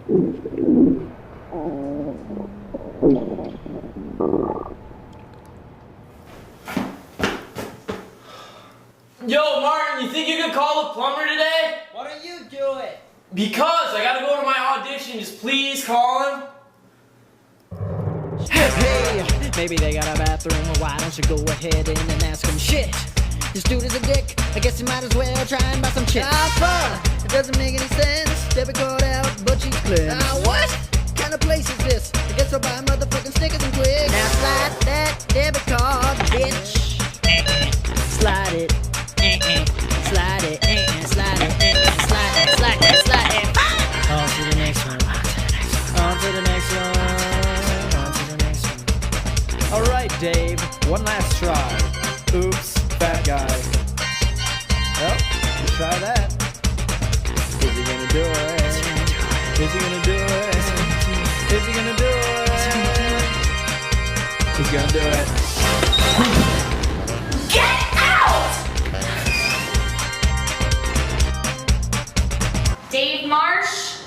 Yo, Martin, you think you could call the plumber today? Why don't you do it? Because I gotta go to my audition. Just please call him. Hey, maybe they got a bathroom, or why don't you go ahead and ask them? Shit, this dude is a dick. I guess you might as well try and buy some chips. Fun. It doesn't make any sense. Debit card out, but she's clear. What kind of place is this? I guess I'll buy motherfucking Snickers and Twigs. Now slide that debit card, bitch. Slide it. Slide it. Slide it. Slide it. Slide it. Slide it. On to the next one. On to the next one. Alright, Dave, one last try. Oops, bad guy. Well, let's try that. Is he gonna do it? Is he gonna do it? Is he gonna do it? He's gonna do it. Get out! Dave Marsh?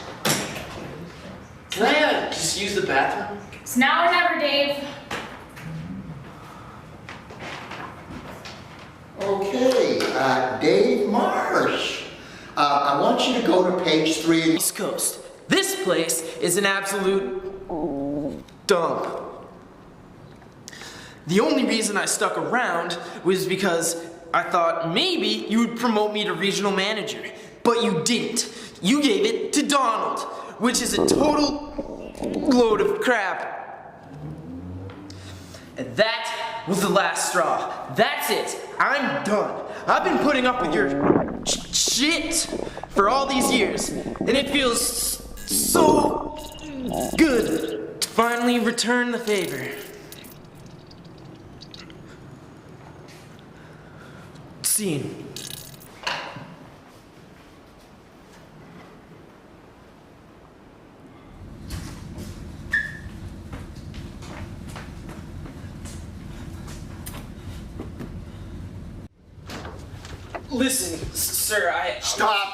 Can I just use the bathroom? It's now or never, Dave. Okay, Dave Marsh. I want you to go to page 3. East Coast. This place is an absolute dump. The only reason I stuck around was because I thought maybe you would promote me to regional manager, but you didn't. You gave it to Donald, which is a total load of crap. And that was the last straw. That's it. I'm done. I've been putting up with your shit for all these years, and it feels so good to finally return the favor. Scene. Listen, sir, Stop!